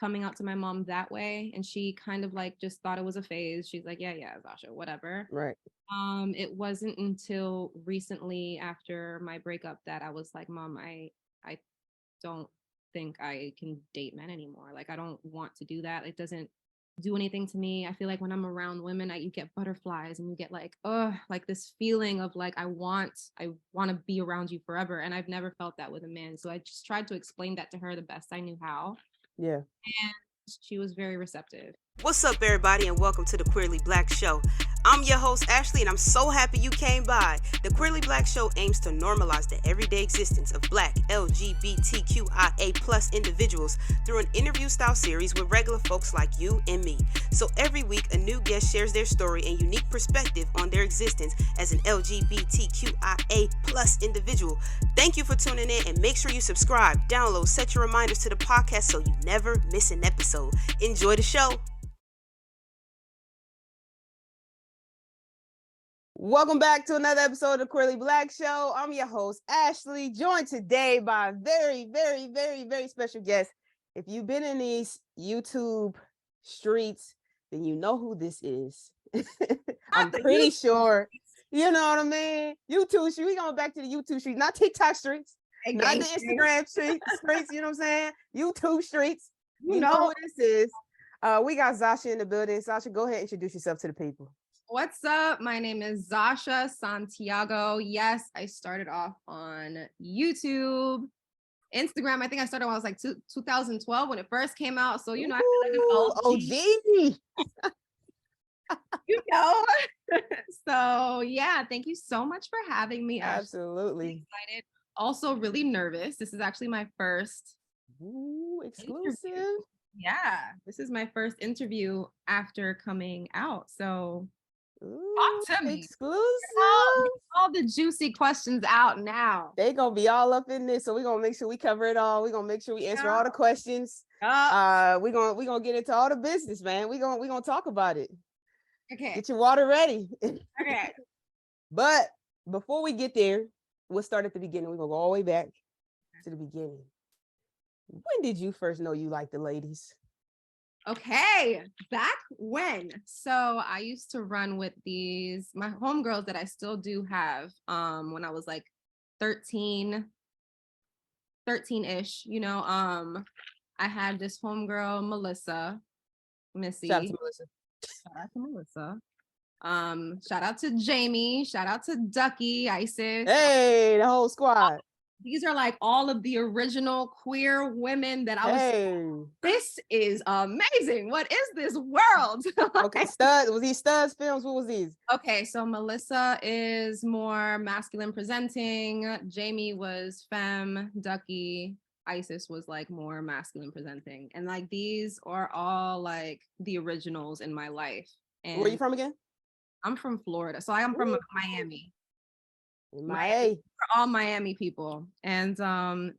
coming out to my mom that way, and she kind of like just thought it was a phase. She's like, yeah, Zasha, whatever. Right. It wasn't until recently after my breakup that I was like, Mom, I don't think I can date men anymore. Like, I don't want to do that. It doesn't do anything to me. I feel like when I'm around women, you get butterflies and you get like, oh, like this feeling of like, I want to be around you forever. And I've never felt that with a man. So I just tried to explain that to her the best I knew how. Yeah. And she was very receptive. What's up, everybody, and welcome to the Queerly Blax Show. I'm your host, Ashley, and I'm so happy you came by. The Queerly Blax Show aims to normalize the everyday existence of Black, LGBTQIA+ individuals through an interview-style series with regular folks like you and me. So every week, a new guest shares their story and unique perspective on their existence as an LGBTQIA+ individual. Thank you for tuning in, and make sure you subscribe, download, set your reminders to the podcast so you never miss an episode. Enjoy the show. Welcome back to another episode of the Queerly Blax Show. I'm your host, Ashley, joined today by a very, very, very, very special guest. If you've been in these YouTube streets, then you know who this is. I'm pretty sure. You know what I mean? YouTube street. We going back to the YouTube streets, not TikTok streets, not the Instagram streets, you know what I'm saying? YouTube streets. You know who this is. We got Zashia in the building. Zashia, go ahead and introduce yourself to the people. What's up? My name is Zashia Santiago. Yes, I started off on YouTube, Instagram. I think I started when I was like 2012 when it first came out. So, you know, I feel like an OG. You know. So, yeah, thank you so much for having me. Absolutely. Really excited. Also, really nervous. This is actually my first exclusive. Interview. Yeah, this is my first interview after coming out. So, talk to me. Exclusive. All the juicy questions out now. They gonna be all up in this, so we're gonna make sure we cover it all. We're gonna make sure we answer all the questions. We're gonna get into all the business, man. We're gonna talk about it. Okay. Get your water ready. Okay. But before we get there, we'll start at the beginning. We're gonna go all the way back to the beginning. When did you first know you liked the ladies? Okay, back when? So I used to run with my homegirls that I still do have when I was like 13-ish, you know. I had this homegirl, Missy. Shout out to Melissa. Shout out to Melissa. Shout out to Jamie, shout out to Ducky, Isis. Hey, the whole squad. These are like all of the original queer women that I was. This is amazing. What is this world? Okay, Studs. Was he Studs Films? What was these? Okay, so Melissa is more masculine presenting. Jamie was femme. Ducky, Isis was like more masculine presenting. And like these are all like the originals in my life. And where are you from again? I'm from Florida. So I am from Miami. Miami. We're all Miami people. And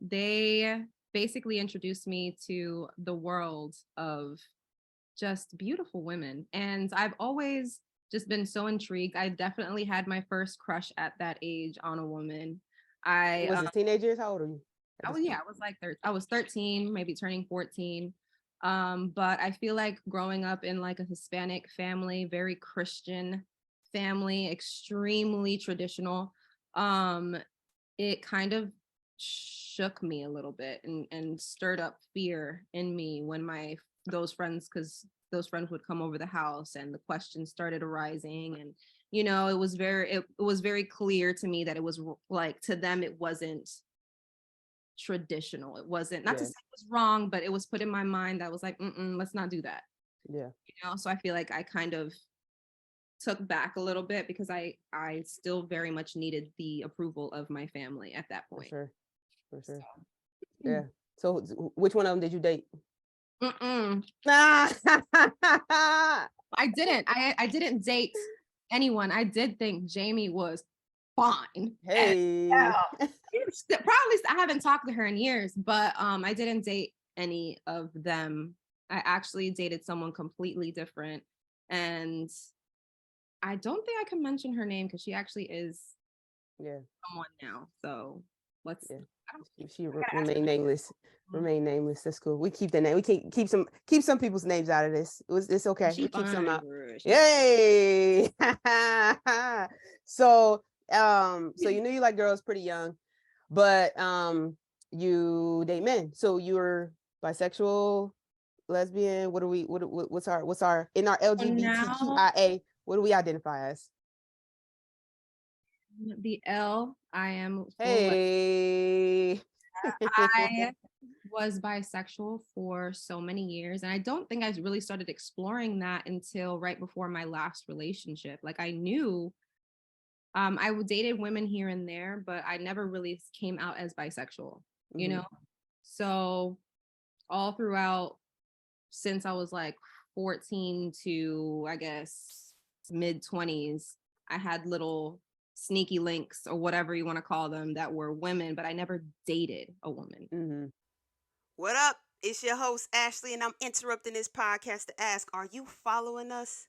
they basically introduced me to the world of just beautiful women. And I've always just been so intrigued. I definitely had my first crush at that age on a woman. Was it teenagers? How old are you? I was 13, maybe turning 14. But I feel like growing up in like a Hispanic family, very Christian family, extremely traditional, it kind of shook me a little bit and stirred up fear in me when those friends would come over the house and the questions started arising. And you know, it was very clear to me that it was like, to them it wasn't traditional. It wasn't, not to say it was wrong, but it was put in my mind that was like, let's not do that. Yeah. You know, so I feel like I kind of took back a little bit because I still very much needed the approval of my family at that point. For sure. So, yeah. So which one of them did you date? I didn't date anyone. I did think Jamie was fine. Hey. Probably I haven't talked to her in years, but I didn't date any of them. I actually dated someone completely different, and I don't think I can mention her name because she actually is someone now. So She remain nameless. Remain nameless. That's cool. We keep the name. We keep some people's names out of this. It's okay. We keep some out. Yay! So you knew you like girls pretty young, but you date men. So you're bisexual, lesbian. What's our in our LGBTQIA? What do we identify as? The L, I am. Hey. I was bisexual for so many years, and I don't think I really started exploring that until right before my last relationship. Like I knew I dated women here and there, but I never really came out as bisexual, you know? So all throughout, since I was like 14 to, I guess, mid 20s, I had little sneaky links or whatever you want to call them that were women, but I never dated a woman. What up? It's your host, Ashley, and I'm interrupting this podcast to ask, are you following us?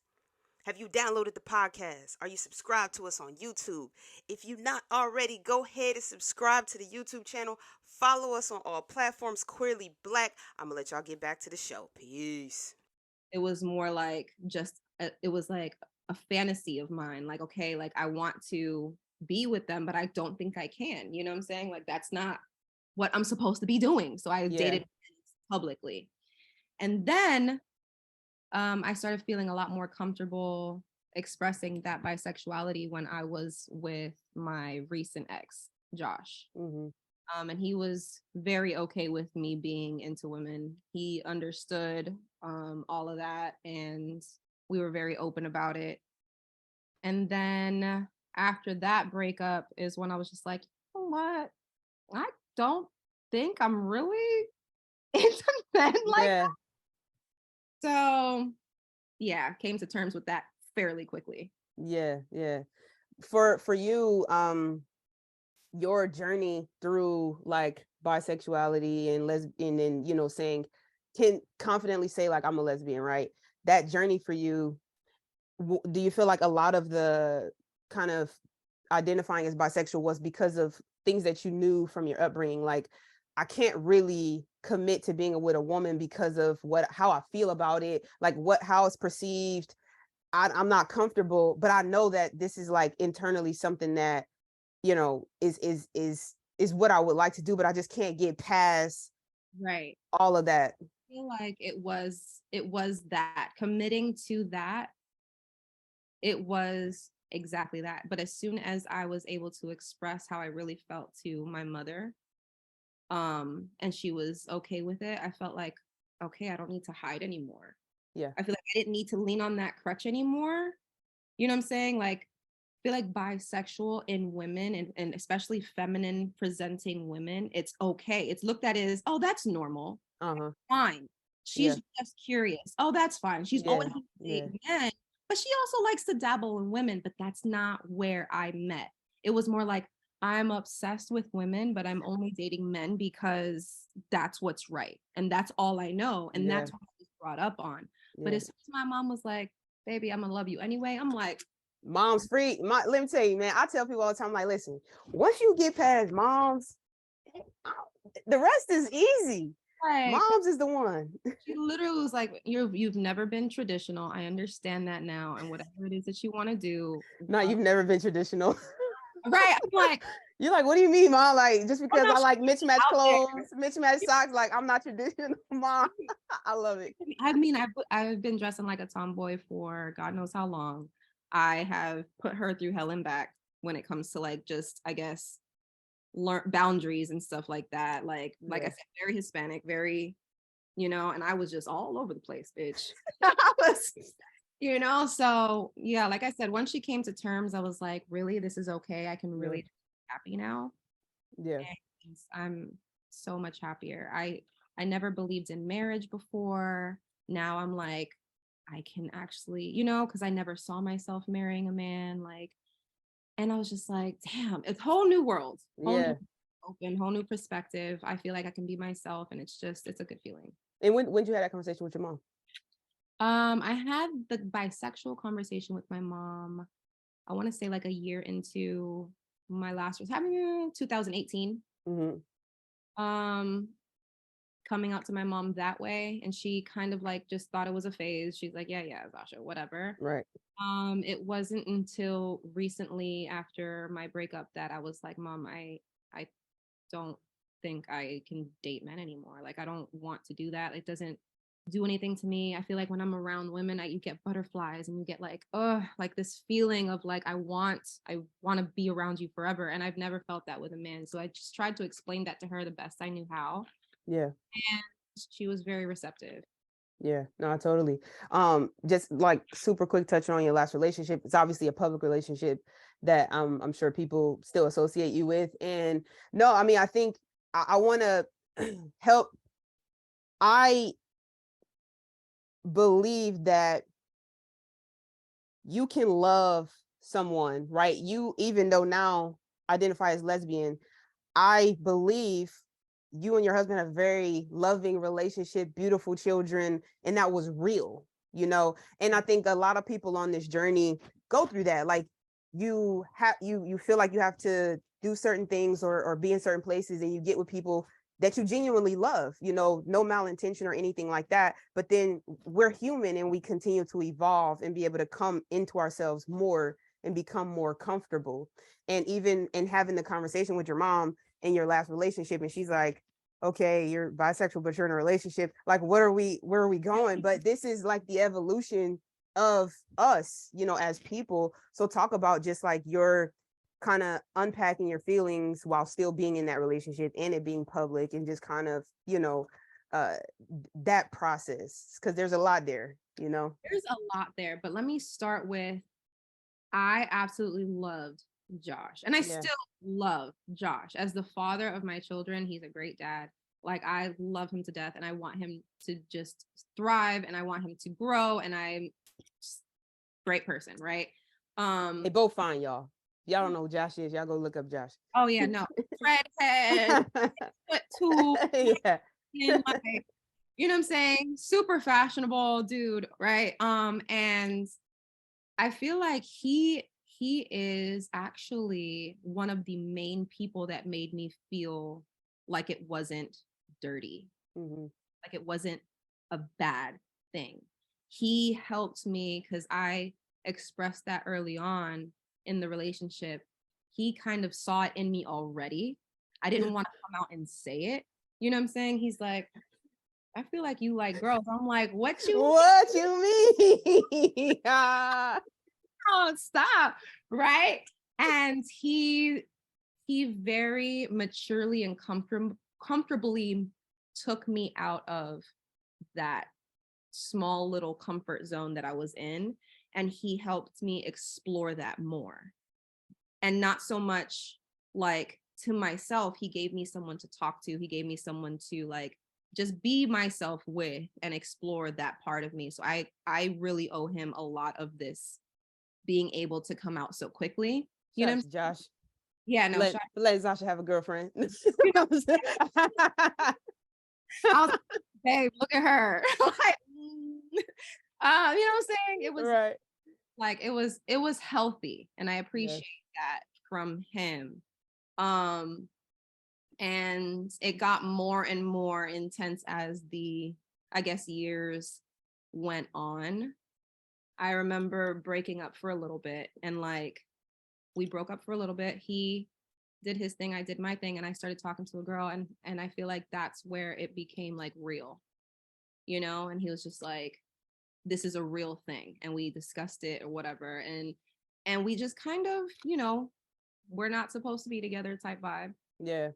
Have you downloaded the podcast? Are you subscribed to us on YouTube? If you're not already, go ahead and subscribe to the YouTube channel. Follow us on all platforms, Queerly Black. I'm going to let y'all get back to the show. Peace. It was more like it was like a fantasy of mine. Like, okay, like I want to be with them, but I don't think I can. You know what I'm saying? Like, that's not what I'm supposed to be doing. So I dated publicly. And then I started feeling a lot more comfortable expressing that bisexuality when I was with my recent ex, Josh. And he was very okay with me being into women. He understood all of that, and we were very open about it. And then after that breakup is when I was just like, you know what? I don't think I'm really into men like that. So yeah, came to terms with that fairly quickly. Yeah. For you, your journey through like bisexuality and lesbian and, you know, saying, can confidently say like, I'm a lesbian, right? That journey for you, do you feel like a lot of the kind of identifying as bisexual was because of things that you knew from your upbringing? Like, I can't really commit to being with a woman because of how I feel about it, like how it's perceived. I'm not comfortable, but I know that this is like internally something that, you know, is what I would like to do, but I just can't get past all of that. I feel like it was that committing to that. It was exactly that. But as soon as I was able to express how I really felt to my mother, and she was okay with it, I felt like, okay, I don't need to hide anymore. Yeah. I feel like I didn't need to lean on that crutch anymore. You know what I'm saying? Like, I feel like bisexual in women and especially feminine presenting women, it's okay. It's looked at as, oh, that's normal. Fine. She's just curious. Oh, that's fine. She's always dating men. But she also likes to dabble in women, but that's not where I met. It was more like, I'm obsessed with women, but I'm only dating men because that's what's right. And that's all I know. And that's what I was brought up on. But as soon as my mom was like, baby, I'm gonna love you anyway, I'm like, mom's free. Let me tell you, man, I tell people all the time, like, listen, once you get past moms, the rest is easy. Like, moms is the one. She literally was like, you've never been traditional. I understand that now. And whatever it is that you want to do. No, you've never been traditional. Right. I'm like, you're like, what do you mean, mom? Like, just because I like mismatched clothes, mismatched socks, like I'm not traditional, mom. I love it. I mean, I've been dressing like a tomboy for God knows how long. I have put her through hell and back when it comes to like just, I guess, learn boundaries and stuff like that. Like I said, very Hispanic, very, you know, and I was just all over the place, bitch. I was, you know, so yeah, like I said, once she came to terms, I was like, really, this is okay. I can really be happy now. Yeah. And I'm so much happier. I never believed in marriage before. Now I'm like, I can actually, you know, because I never saw myself marrying a man, like, and I was just like, damn, it's a whole new world. New open, whole new perspective. I feel like I can be myself, and it's a good feeling. And when did you have that conversation with your mom? I had the bisexual conversation with my mom, I want to say like a year into my last was having 2018. Coming out to my mom that way, and she kind of like just thought it was a phase. She's like, yeah, Zasha, whatever. Right. It wasn't until recently after my breakup that I was like, Mom, I don't think I can date men anymore. Like, I don't want to do that. It doesn't do anything to me. I feel like when I'm around women, you get butterflies and you get like, oh, like this feeling of like, I want to be around you forever. And I've never felt that with a man. So I just tried to explain that to her the best I knew how. Yeah. And she was very receptive. Yeah, no, totally. Just like super quick touch on your last relationship. It's obviously a public relationship that I'm sure people still associate you with. And no, I mean, I think I want to help. I believe that you can love someone, right? You, even though now identify as lesbian, I believe you and your husband have a very loving relationship, beautiful children, and that was real, you know? And I think a lot of people on this journey go through that. Like you feel like you have to do certain things or be in certain places, and you get with people that you genuinely love, you know, no malintention or anything like that. But then we're human and we continue to evolve and be able to come into ourselves more and become more comfortable. And even in having the conversation with your mom in your last relationship, and she's like, okay, you're bisexual, but you're in a relationship. Like, where are we going? But this is like the evolution of us, you know, as people. So talk about just like your kind of unpacking your feelings while still being in that relationship and it being public, and just kind of, you know, that process, because there's a lot there, you know. There's a lot there, but let me start with, I absolutely loved Josh, and I still love Josh as the father of my children. He's a great dad. Like, I love him to death, and I want him to just thrive, and I want him to grow, and I'm just a great person, right? They both fine, y'all. Y'all don't know who Josh is, y'all go look up Josh. Oh yeah, no, redhead, foot too, yeah. like, you know what I'm saying? Super fashionable dude, right? And I feel like he is actually one of the main people that made me feel like it wasn't dirty, like it wasn't a bad thing. He helped me because I expressed that early on in the relationship. He kind of saw it in me already. I didn't want to come out and say it. You know what I'm saying? He's like, I feel like you like girls. I'm like, what you mean? Oh, stop, right? And he very maturely and comfortably took me out of that small little comfort zone that I was in, and he helped me explore that more. And not so much like to myself, he gave me someone to talk to. He gave me someone to like just be myself with and explore that part of me. So I really owe him a lot of this being able to come out so quickly. You know, Josh. Yeah, no. Let Zasha have a girlfriend. You know what I'm saying? I was like, babe, look at her. Like, you know what I'm saying? It was right. Like it was healthy, and I appreciate that from him. And it got more and more intense as the, I guess, years went on. I remember breaking up for a little bit, and like we broke up for a little bit. He did his thing, I did my thing, and I started talking to a girl, and I feel like that's where it became like real, you know? And he was just like, this is a real thing, and we discussed it or whatever, and we just kind of, you know, we're not supposed to be together type vibe. Yeah.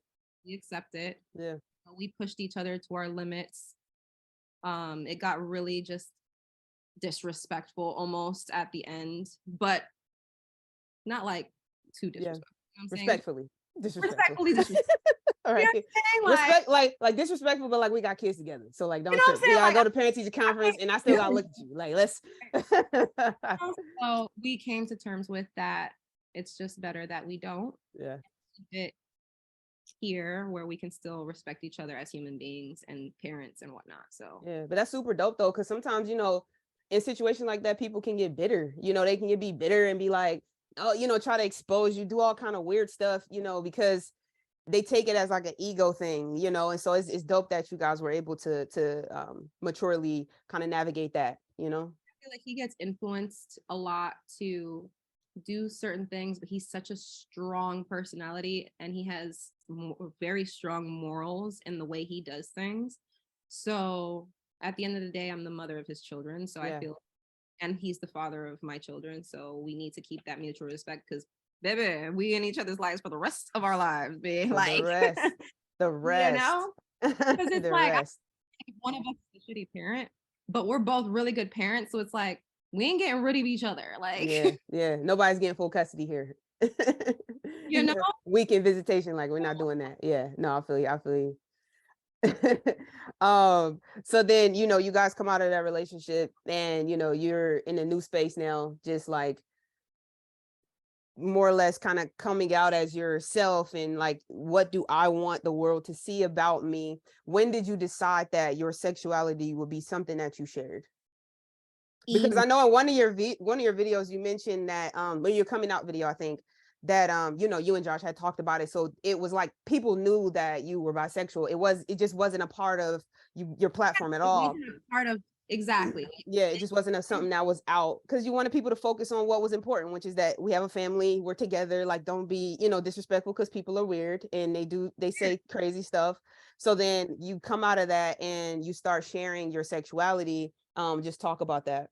We accept it. Yeah. We pushed each other to our limits. It got really just disrespectful almost at the end, but not like too disrespectful. Yeah. You know Respectfully. Respectfully disrespectful. All right. You know Respect, like disrespectful, but like we got kids together. So like, don't you know trip. We gotta like, go to parent teacher conference, and I still gotta look at you. Like, let's. So we came to terms with that. It's just better that we don't. Yeah. It here where we can still respect each other as human beings and parents and whatnot. So yeah, but that's super dope though, because sometimes, you know, in situations like that, people can get bitter. You know, they can be bitter and be like, oh, you know, try to expose you, do all kind of weird stuff, you know, because they take it as like an ego thing, you know, and so it's dope that you guys were able to maturely kind of navigate that, you know. I feel like he gets influenced a lot to do certain things, but he's such a strong personality and he has very strong morals in the way he does things. So at the end of the day, I'm the mother of his children. So I feel, and he's the father of my children. So we need to keep that mutual respect because, baby, we in each other's lives for the rest of our lives, being like the rest, you know, because it's the like rest. one of us is a shitty parent, but we're both really good parents. So it's like we ain't getting rid of each other. Like, yeah, nobody's getting full custody here. you know, weekend visitation, like we're not doing that. Yeah, no, I feel you. So then, you know, you guys come out of that relationship and, you know, you're in a new space now, just like more or less kind of coming out as yourself and like, what do I want the world to see about me? When did you decide that your sexuality would be something that you shared? Because I know in one of your videos you mentioned that when your coming out video, I think that you know, you and Josh had talked about it, so it was like people knew that you were bisexual. It just wasn't a part of your platform at all. It wasn't a part of, exactly. Yeah, it just wasn't something that was out because you wanted people to focus on what was important, which is that we have a family, we're together, like don't be, you know, disrespectful because people are weird and they say crazy stuff. So then you come out of that and you start sharing your sexuality. Just talk about that.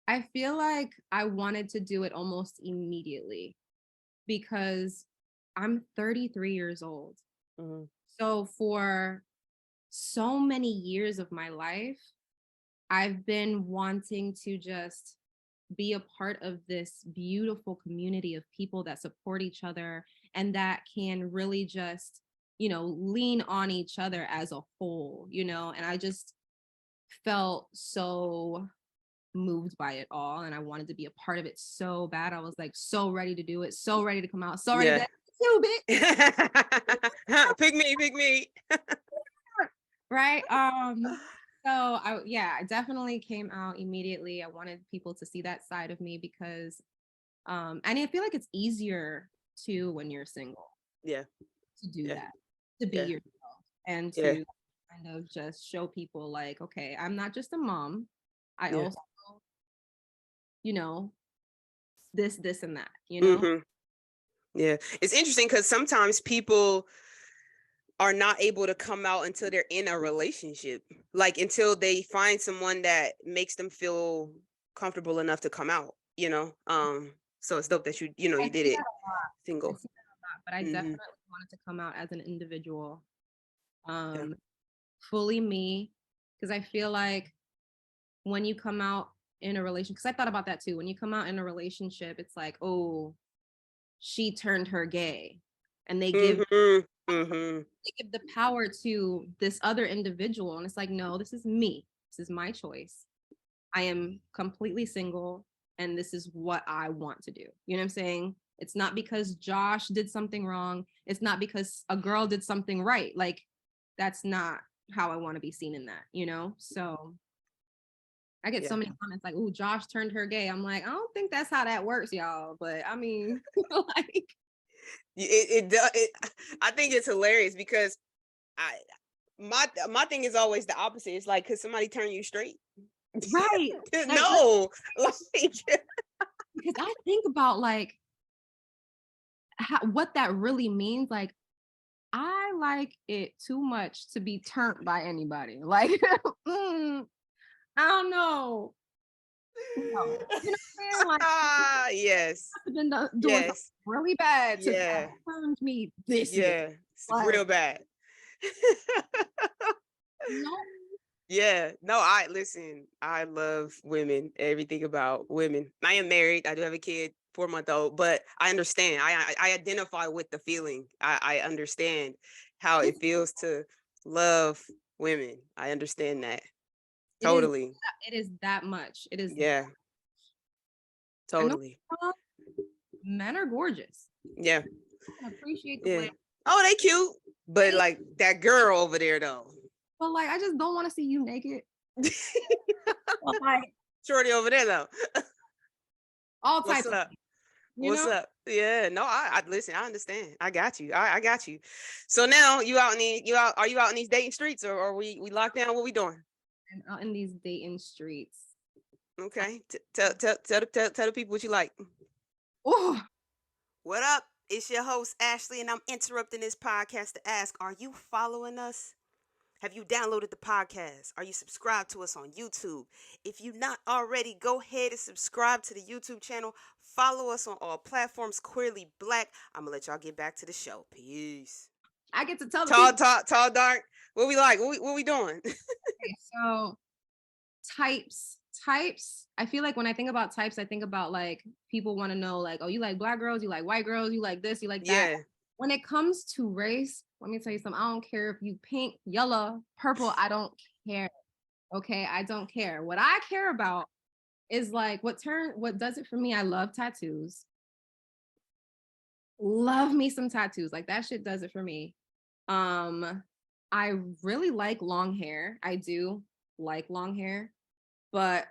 I feel like I wanted to do it almost immediately because I'm 33 years old. Mm-hmm. So for so many years of my life, I've been wanting to just be a part of this beautiful community of people that support each other and that can really just, you know, lean on each other as a whole, you know, and I just felt so moved by it all and I wanted to be a part of it so bad. I was like so ready to do it, so ready to come out, so ready to do it. Pick me. Right. So I definitely came out immediately. I wanted people to see that side of me because and I feel like it's easier to when you're single. Yeah. To do that, to be yourself and to kind of just show people like, okay, I'm not just a mom. I also, you know, this, and that, you know? Mm-hmm. Yeah. It's interesting because sometimes people are not able to come out until they're in a relationship, like until they find someone that makes them feel comfortable enough to come out, you know? So it's dope that you did it single. I see that a lot, but I definitely wanted to come out as an individual, fully me, because I feel like when you come out in a relationship, because I thought about that too, when you come out in a relationship, it's like, oh, she turned her gay, and they give the power to this other individual, and it's like, no, this is me, this is my choice. I am completely single, and this is what I want to do. You know what I'm saying? It's not because Josh did something wrong. It's not because a girl did something right. Like, that's not how I want to be seen in that, you know? So I get so many comments like, "Oh, Josh turned her gay." I'm like, I don't think that's how that works, y'all. But I mean, like, I think it's hilarious because my thing is always the opposite. It's like, could somebody turn you straight? right? No, like, because I think about like what that really means. Like, I like it too much to be turned by anybody. Like, I don't know. No. You know what I'm saying? Like, yes. I've been doing something really bad to turn me this way. It's like, real bad. No. Yeah, no, I love women, everything about women. I am married. I do have a kid, 4-month-old, but I understand. I identify with the feeling. I understand how it feels to love women. I understand that. Totally. It is that much. It is. Yeah. Totally. Men are gorgeous. Yeah. I appreciate the way. Oh, they cute. But like that girl over there though. But like, I just don't want to see you naked. Like, Shorty over there though. All types. What's up? Yeah, no, I listen. I understand. I got you. I got you. So now you out in are you out in these dating streets, or are we locked down? What we doing? And out in these dating streets. Okay, tell the people what you like. Oh, What up? It's your host Ashley, and I'm interrupting this podcast to ask: are you following us? Have you downloaded the podcast? Are you subscribed to us on YouTube? If you're not already, go ahead and subscribe to the YouTube channel. Follow us on all platforms, Queerly Black. I'm going to let y'all get back to the show. Peace. I get to tell the Tall, people. tall, dark. What we like? What we doing? Okay, so types. I feel like when I think about types, I think about like people want to know like, oh, you like Black girls, you like white girls, you like this, you like that. Yeah. When it comes to race, let me tell you something. I don't care if you pink, yellow, purple. I don't care. Okay, I don't care. What I care about is like what does it for me. I love tattoos. Love me some tattoos. Like that shit does it for me. I really like long hair. I do like long hair, but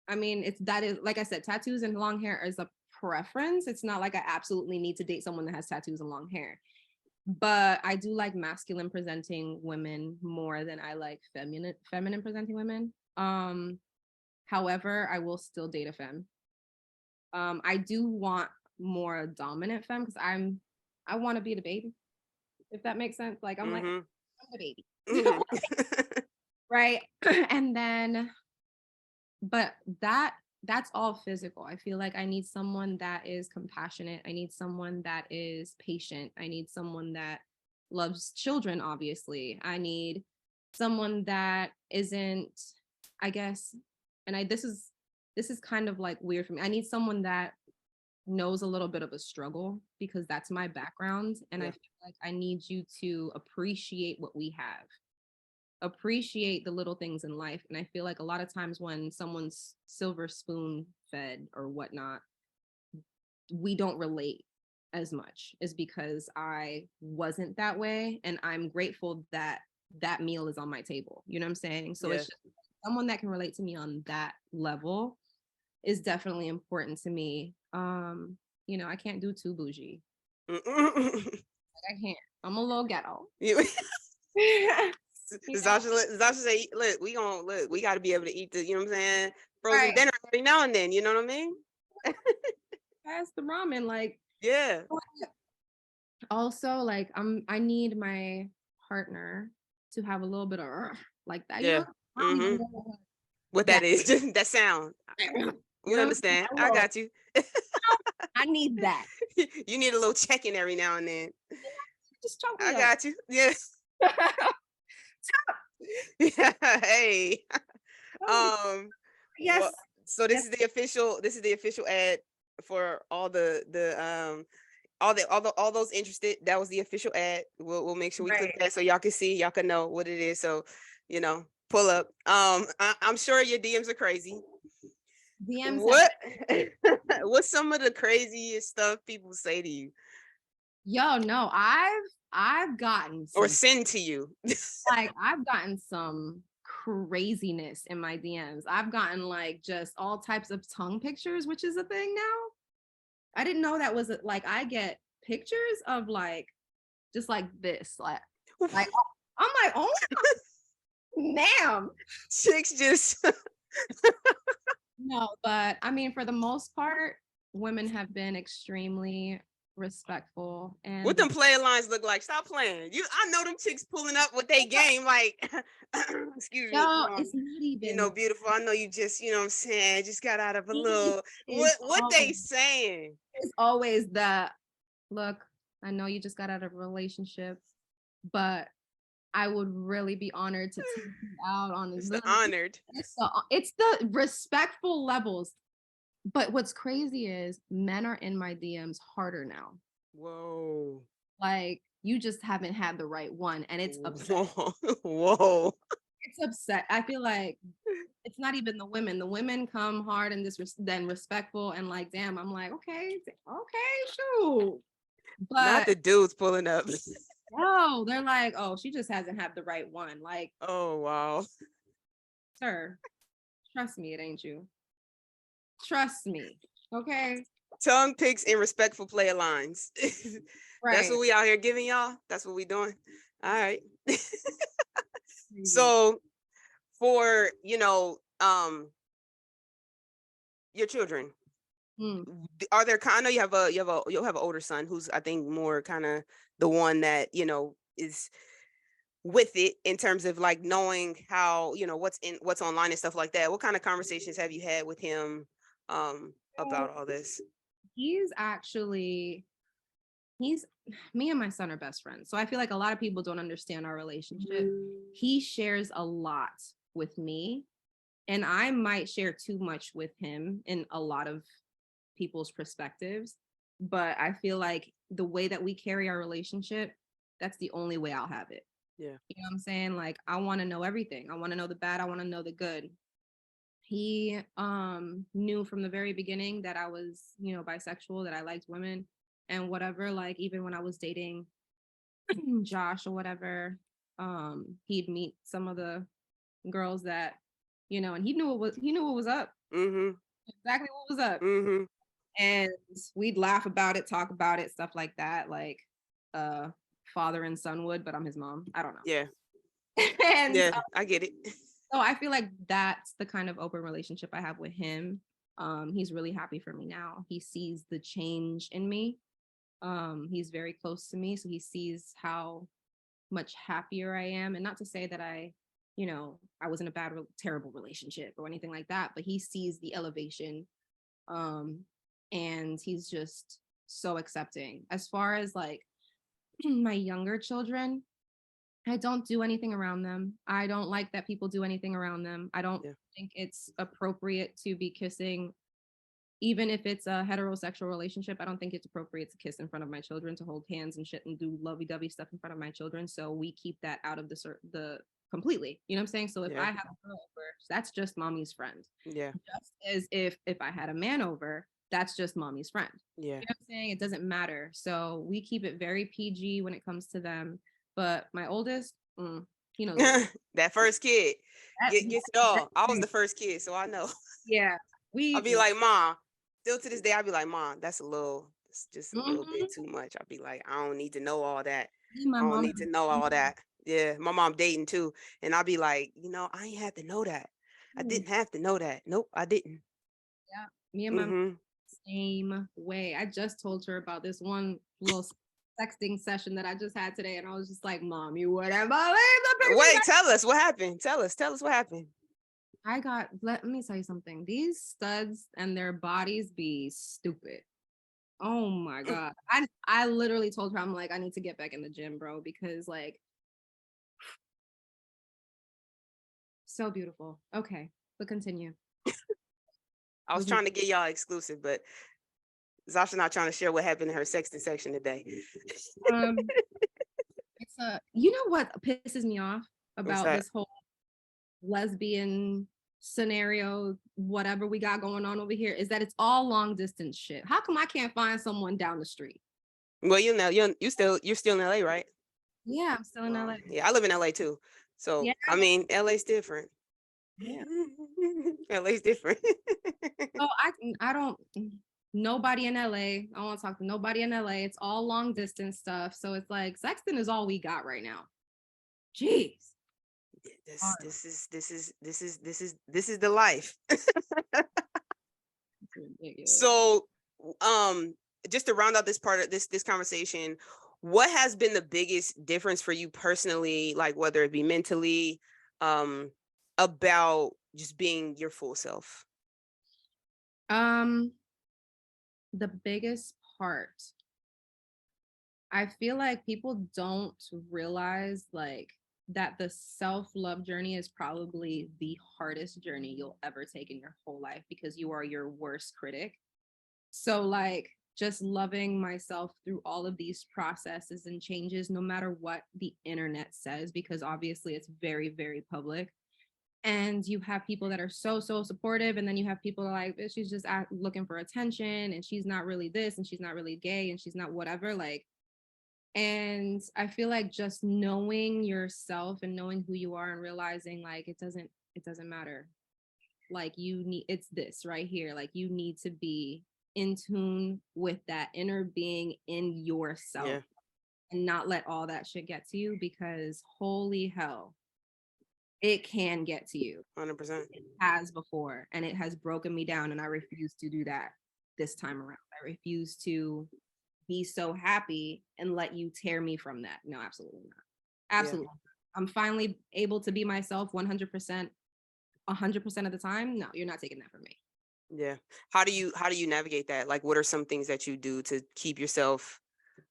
I mean, that is like I said, tattoos and long hair is a preference. It's not like I absolutely need to date someone that has tattoos and long hair. But I do like masculine presenting women more than I like feminine presenting women. However, I will still date a femme. I do want more dominant femme because I want to be the baby, if that makes sense. Like I'm like I'm the baby. Right. And then but that's all physical. I feel like I need someone that is compassionate. I need someone that is patient. I need someone that loves children, obviously. I need someone that isn't, I guess, and this is kind of like weird for me. I need someone that knows a little bit of a struggle because that's my background. And I feel like I need you to appreciate what we have. Appreciate the little things in life. And I feel like a lot of times when someone's silver spoon fed or whatnot, we don't relate as much, is because I wasn't that way. And I'm grateful that that meal is on my table. You know what I'm saying? So it's just someone that can relate to me on that level is definitely important to me. You know, I can't do too bougie. Like, I can't. I'm a little ghetto. Zasha say, look, we got to be able to eat the, you know what I'm saying, frozen dinner every now and then, you know what I mean? Pass the ramen, like, yeah. Also, like, I need my partner to have a little bit of like that. Yeah. You know? What that is, just that sound. We understand. I got you. I need that. You need a little check-in every now and then. Just choke me I up. got you. Yes. Yeah. Hey. Yes. Well, so this is the official ad for all all those interested. That was the official ad. We'll make sure we click that so y'all can see, y'all can know what it is. So, you know, pull up. I'm sure your DMs are crazy. DMs. What's some of the craziest stuff people say to you? Yo, no, I've gotten or send to you. Like I've gotten some craziness in my DMs. I've gotten like just all types of tongue pictures, which is a thing now. I didn't know that was like I get pictures of like just like this, like I'm like, oh ma'am. Chicks just No, but I mean, for the most part, women have been extremely respectful. And what them play lines look like? Stop playing. I know them chicks pulling up with they game like excuse me. It's not even, you know, beautiful. I know you just, you know what I'm saying, just got out of a little what they saying? It's always that, look, I know you just got out of a relationship, but I would really be honored to take you out on this. Honored. It's the respectful levels. But what's crazy is men are in my DMs harder now. Whoa. Like you just haven't had the right one. And it's upset. Whoa. It's upset. I feel like it's not even the women. The women come hard and then respectful and like, damn, I'm like, okay, shoot. But not the dudes pulling up. No, they're like, oh, she just hasn't had the right one. Like, oh wow. Sir, trust me, it ain't you. Trust me. Okay. Tongue picks and respectful player lines. That's Right. what we out here giving y'all. That's what we doing. All right. Crazy. So for, your children, are there kind? I know you'll have an older son who's, I think, more kind of the one that is with it in terms of like knowing how what's online and stuff like that. What kind of conversations have you had with him about all this? He's me and my son are best friends. So I feel like a lot of people don't understand our relationship. He shares a lot with me, and I might share too much with him in a lot of people's perspectives. But I feel like the way that we carry our relationship, that's the only way I'll have it. Yeah. You know what I'm saying? Like, I want to know everything. I want to know the bad. I want to know the good. He knew from the very beginning that I was, bisexual, that I liked women and whatever. Like, even when I was dating Josh or whatever, he'd meet some of the girls that, and he knew what was up. Mm-hmm. Exactly what was up. Mm-hmm. And we'd laugh about it, talk about it, stuff like that, like father and son would, but I'm his mom. I don't know. Yeah. And yeah, I get it. so I feel like that's the kind of open relationship I have with him. He's really happy for me now. He sees the change in me. He's very close to me, so he sees how much happier I am. And not to say that I was in a bad, terrible relationship or anything like that, but he sees the elevation. And he's just so accepting. As far as like my younger children, I don't do anything around them. I don't like that people do anything around them. I don't think it's appropriate to be kissing, even if it's a heterosexual relationship. I don't think it's appropriate to kiss in front of my children, to hold hands and shit and do lovey-dovey stuff in front of my children. So we keep that out of the completely. You know what I'm saying? So if I have a girl over, that's just mommy's friend. Yeah. Just as if I had a man over, that's just mommy's friend. Yeah. You know what I'm saying? It doesn't matter. So we keep it very PG when it comes to them. But my oldest, he knows that first kid gets it all. I was the first kid, so I know. Yeah. I'll be like, Mom, still to this day, I'll be like, Mom, it's just a little bit too much. I'll be like, I don't need to know all that. My I don't mom need to know all that. Yeah, my mom dating too. And I'll be like, I ain't had to know that. I didn't have to know that. Nope, I didn't. Yeah. Me and my mom, same way. I just told her about this one little sexting session that I just had today, and I was just like, Mom, you wouldn't believe the pictures. Wait, tell us what happened. Tell us what happened. Let me tell you something. These studs and their bodies be stupid. Oh my God. I literally told her, I'm like, I need to get back in the gym, bro, because like, so beautiful. Okay, but continue. I was trying to get y'all exclusive, but Zasha not trying to share what happened in her sexting section today. It's you know what pisses me off about this whole lesbian scenario, whatever we got going on over here, is that it's all long distance shit. How come I can't find someone down the street? Well, you're still in LA, right? Yeah, I'm still in LA. Yeah, I live in LA too. So yeah. I mean, LA's different. Yeah. LA's different. So I don't nobody in LA. I don't want to talk to nobody in LA. It's all long distance stuff. So it's like sexting is all we got right now. Jeez. This is the life. So just to round out this part of this conversation, what has been the biggest difference for you personally, like whether it be mentally, about just being your full self? The biggest part, I feel like people don't realize like that the self-love journey is probably the hardest journey you'll ever take in your whole life, because you are your worst critic. So like just loving myself through all of these processes and changes, no matter what the internet says, because obviously it's very, very public. And you have people that are so supportive, and then you have people like, she's just looking for attention, and she's not really this, and she's not really gay, and she's not whatever, like. And I feel like just knowing yourself and knowing who you are and realizing like it doesn't matter. Like it's this right here. Like you need to be in tune with that inner being in yourself. Yeah. And not let all that shit get to you, because holy hell, it can get to you. 100%. It has before, and it has broken me down, and I refuse to do that this time around. I refuse to be so happy and let you tear me from that. No, absolutely not. Absolutely. Yeah. I'm finally able to be myself 100%, 100% of the time. No, you're not taking that from me. Yeah. How do you navigate that? Like, what are some things that you do to keep yourself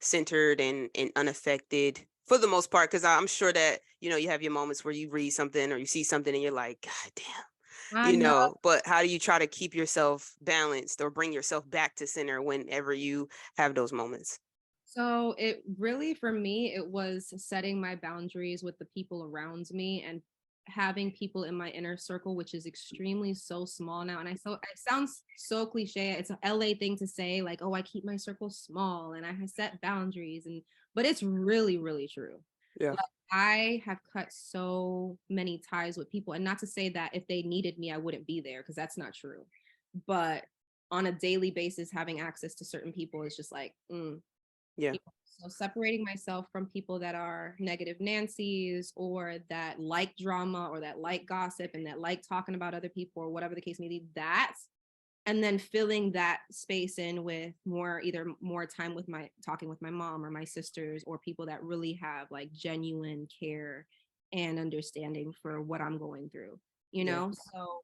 centered and unaffected for the most part? Because I'm sure that, you have your moments where you read something or you see something and you're like, God damn, I know. but how do you try to keep yourself balanced or bring yourself back to center whenever you have those moments? So it really, for me, it was setting my boundaries with the people around me and having people in my inner circle, which is extremely so small now. And it sounds so cliche. It's an LA thing to say, like, oh, I keep my circle small and I set boundaries, but it's really, really true. Yeah. Like, I have cut so many ties with people, and not to say that if they needed me, I wouldn't be there, because that's not true. But on a daily basis, having access to certain people is just like, Yeah. So separating myself from people that are negative Nancy's, or that like drama, or that like gossip, and that like talking about other people, or whatever the case may be, and then filling that space in with either more time with talking with my mom or my sisters, or people that really have like genuine care and understanding for what I'm going through, So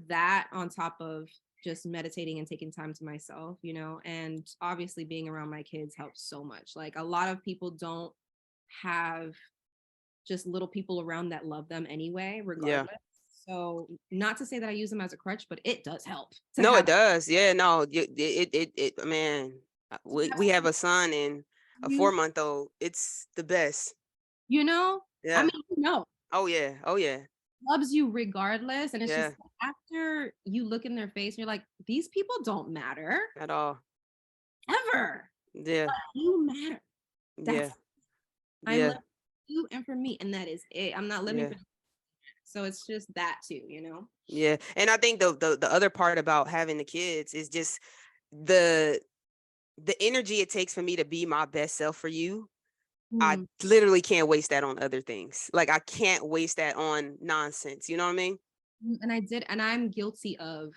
that, on top of just meditating and taking time to myself, and obviously being around my kids helps so much. Like, a lot of people don't have just little people around that love them anyway, regardless. Yeah. So, not to say that I use them as a crutch, but it does help. No, it does. Yeah, no, man, we have a son and a 4-month-old. It's the best. I Yeah. mean, Oh yeah. Oh yeah. loves you regardless. And it's Yeah. just, after you look in their face and you're like, these people don't matter At all. ever. Yeah. But you matter. Yeah. I'm Yeah. living for you and for me, and that is it. I'm not living Yeah. for. So it's just that too, Yeah. And I think the other part about having the kids is just the energy it takes for me to be my best self for you. I literally can't waste that on other things. Like, I can't waste that on nonsense. You know what I mean? And I'm guilty of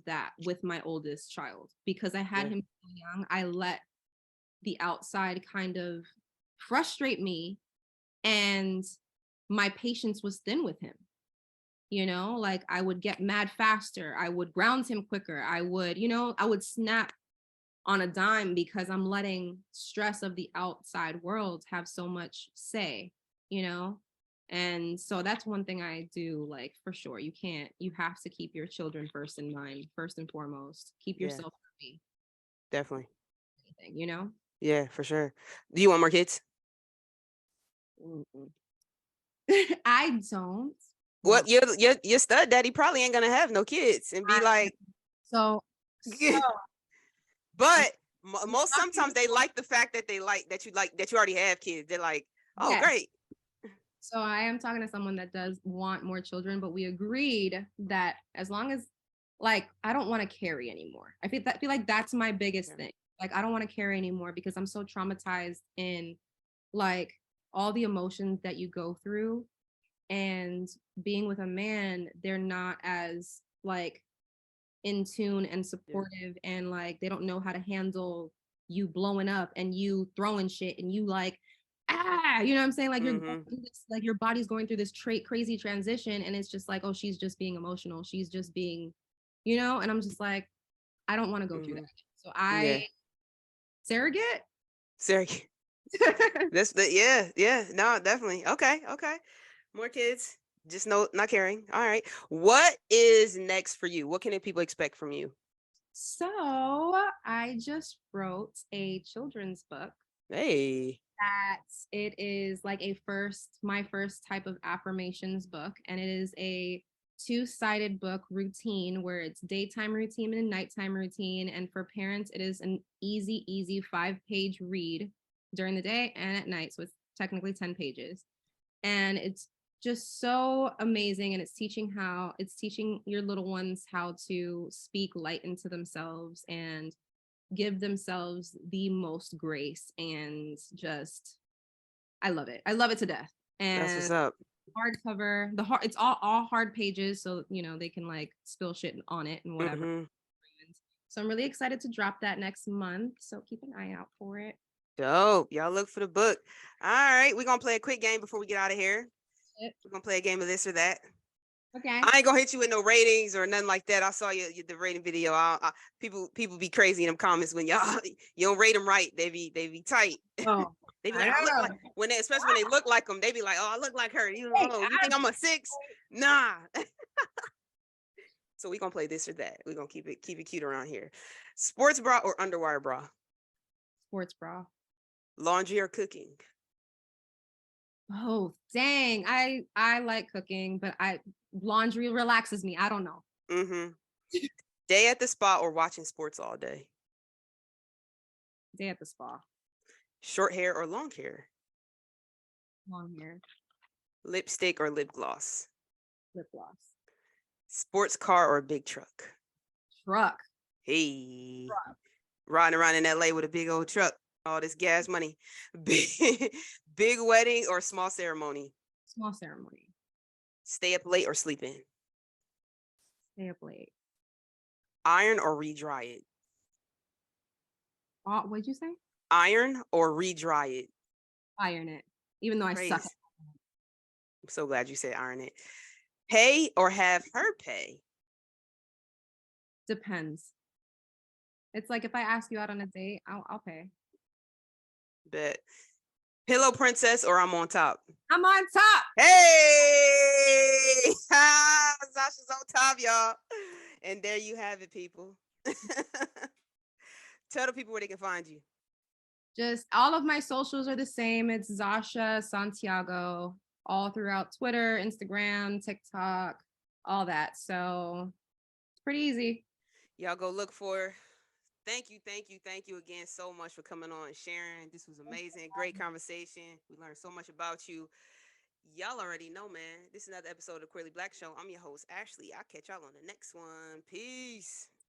that with my oldest child, because I had him so young. I let the outside kind of frustrate me, and my patience was thin with him. Like, I would get mad faster. I would ground him quicker. I would snap on a dime, because I'm letting stress of the outside world have so much say, And so that's one thing I do, like, for sure. You have to keep your children first in mind, first and foremost. Keep yourself happy. Definitely. Anything. Yeah, for sure. Do you want more kids? I don't. Well, your stud daddy probably ain't gonna have no kids and be like, So but sometimes they like the fact that that you already have kids. They're like, oh, yes. great. So I am talking to someone that does want more children, but we agreed that as long as, like, I don't want to carry anymore. I feel like that's my biggest thing. Like, I don't want to carry anymore, because I'm so traumatized in, like, all the emotions that you go through, and being with a man, they're not as, like, in tune and supportive, and, like, they don't know how to handle you blowing up and you throwing shit, and you, like, you know what I'm saying? Like, you're going through this, like, your body's going through this crazy transition, and it's just like, oh, she's just being emotional. She's just being, and I'm just like, I don't want to go through that. So surrogate. That's no, definitely. Okay. More kids, just not caring. All right. What is next for you? What can people expect from you? So I just wrote a children's book. Hey. That it is like my first type of affirmations book, and it is a 2-sided book routine, where it's daytime routine and nighttime routine. And for parents, it is an easy 5-page read during the day and at night. So it's technically 10 pages. And it's just so amazing, and it's teaching your little ones how to speak light into themselves and give themselves the most grace, and just I love it. I love it to death. That's what's And up. hardcover, it's all hard pages, so they can like spill shit on it and whatever. Mm-hmm. So I'm really excited to drop that next month, so keep an eye out for it. Dope. Y'all look for the book. All right, we're gonna play a quick game before we get out of here. Yep. We're gonna play a game of this or that. Okay. I ain't gonna hit you with no ratings or nothing like that. I saw the rating video. People be crazy in them comments when y'all you don't rate them right. They be tight. Oh, They be I like, I look know. like especially when they look like them. They be like, oh, I look like her. You Hey, you think I'm a 6? Nah. So we gonna play this or that. We gonna keep it cute around here. Sports bra or underwire bra? Sports bra. Laundry or cooking? Oh, dang. I like cooking, but laundry relaxes me. I don't know. Mm-hmm. Day at the spa or watching sports all day? Day at the spa. Short hair or long hair? Long hair. Lipstick or lip gloss? Lip gloss. Sports car or big truck? Truck. Hey, Truck. riding around in LA with a big old truck, all this gas money. Big wedding or small ceremony? Small ceremony. Stay up late or sleep in? Stay up late. Iron or re-dry it? What'd you say? Iron or re-dry it? Iron it. Even though I suck. Praise. I'm so glad you said iron it. Pay or have her pay? Depends. It's like if I ask you out on a date, I'll pay. Bet. Pillow princess or I'm on top? I'm on top. Hey! Zashia's on top, y'all. And there you have it, people. Tell the people where they can find you. Just all of my socials are the same. It's Zashia Santiago all throughout Twitter, Instagram, TikTok, all that. So it's pretty easy. Y'all go look for her. Thank you again so much for coming on and sharing. This was amazing. Great conversation. We learned so much about you. Y'all already know, man. This is another episode of Queerly Blax Show. I'm your host, Ashley. I'll catch y'all on the next one. Peace.